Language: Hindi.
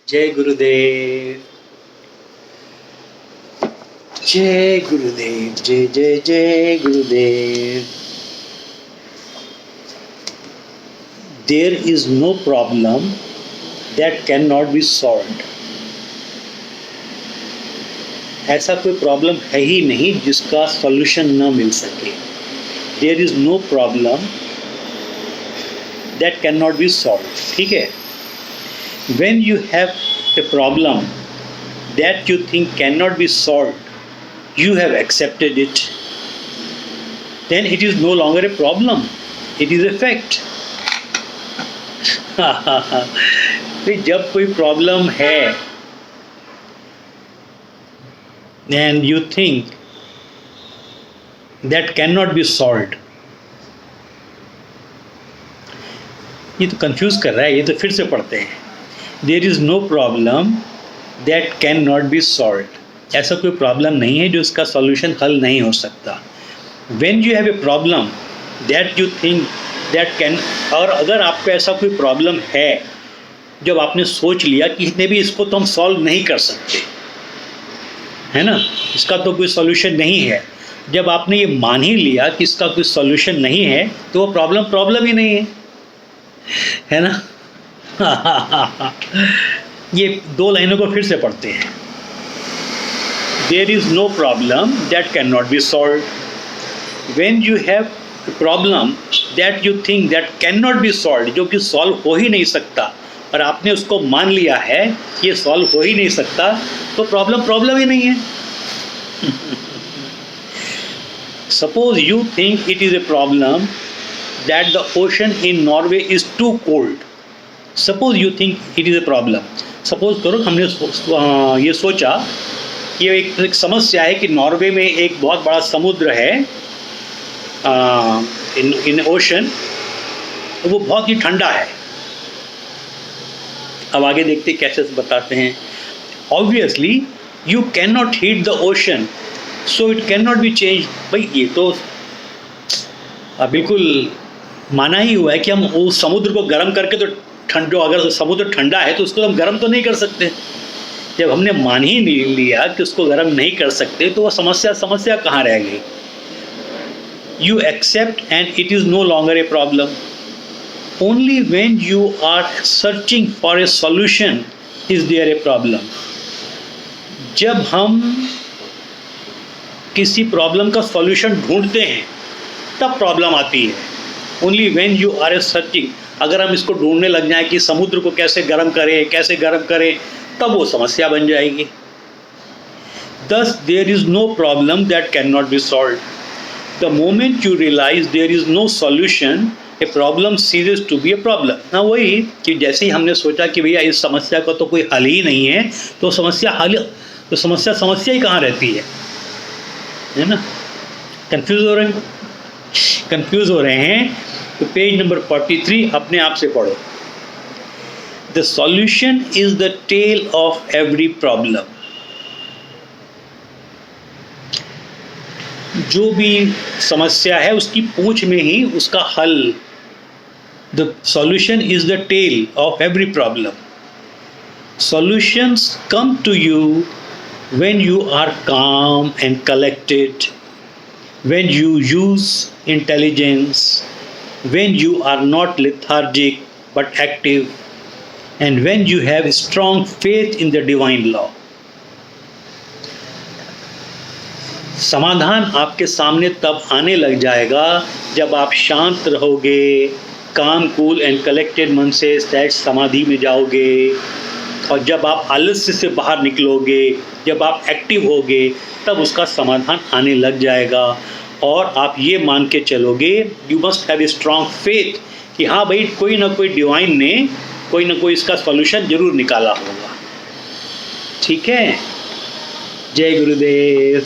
जय गुरुदेव, जय गुरुदेव, जय जय जय गुरुदेव. There is no problem that cannot be solved. ऐसा कोई प्रॉब्लम है ही नहीं जिसका सॉल्यूशन न मिल सके. There is no problem that cannot be solved. ठीक है. When you have a problem that you think cannot be solved, you have accepted it, then it is no longer a problem, it is a fact. तो जब कोई प्रॉब्लम है and you think that cannot be solved, ये तो कंफ्यूज कर रहा है. ये तो फिर से पढ़ते हैं. There is no problem that cannot be solved. ऐसा कोई प्रॉब्लम नहीं है जो इसका सॉल्यूशन हल नहीं हो सकता. When you have a problem that you think that can, और अगर आपको ऐसा कोई प्रॉब्लम है जब आपने सोच लिया कि इतने भी इसको तो हम सॉल्व नहीं कर सकते, है ना, इसका तो कोई सॉल्यूशन नहीं है, जब आपने ये मान ही लिया कि इसका कोई सॉल्यूशन नहीं है तो वो प्रॉब्लम ही नहीं है ना. ये दो लाइनों को फिर से पढ़ते हैं. There is no problem that cannot be solved. When you have a problem that you think that cannot be solved, जो कि सॉल्व हो ही नहीं सकता, और आपने उसको मान लिया है कि ये सॉल्व हो ही नहीं सकता, तो प्रॉब्लम ही नहीं है. Suppose you think it is a problem that the ocean in Norway is too cold. Suppose you think it is a problem. Suppose करो हमने ये सोचा कि एक समस्या है कि नॉर्वे में एक बहुत बड़ा समुद्र है, इन ओशन, वो बहुत ही ठंडा है. अब आगे देखते कैसे बताते हैं. Obviously you can not heat the ocean so it can not be change. भाई ये तो बिल्कुल माना ही हुआ है कि हम उस समुद्र को गर्म करके तो ठंडो, अगर समुद्र ठंडा है तो उसको हम गर्म तो नहीं कर सकते. जब हमने मान ही नहीं लिया कि उसको गर्म नहीं कर सकते तो वो समस्या कहाँ रह गई. You accept and it is no longer a problem. Only when you are searching for a solution is there a problem. जब हम किसी प्रॉब्लम का सॉल्यूशन ढूंढते हैं तब प्रॉब्लम आती है. Only when you are a searching, अगर हम इसको ढूंढने लग जाएं कि समुद्र को कैसे गर्म करें, तब वो समस्या बन जाएगी. Thus there is no problem that cannot be solved. The moment you realize there is no solution, a problem ceases to be a problem. ना वही कि जैसे ही हमने सोचा कि भैया इस समस्या का तो कोई हल ही नहीं है, तो समस्या ही कहाँ रहती है ना. कंफ्यूज हो रहे हैं. तो पेज नंबर 43 अपने आप से पढ़ो. The solution is the tail of every problem. जो भी समस्या है उसकी पूंछ में ही उसका हल. The solution is the tail of every problem. Solutions come to you when you are calm and collected, when you use intelligence, when you are not lethargic but active, and when you have strong faith in the divine law. समाधान आपके सामने तब आने लग जाएगा जब आप शांत रहोगे, काम, कूल एंड कलेक्टेड मन से सहज समाधि में जाओगे, और जब आप आलस्य से बाहर निकलोगे, जब आप एक्टिव होगे, तब उसका समाधान आने लग जाएगा. और आप ये मान के चलोगे, you must have a strong faith कि हाँ भाई कोई ना कोई डिवाइन ने कोई ना कोई इसका सॉल्यूशन जरूर निकाला होगा. ठीक है. जय गुरुदेव.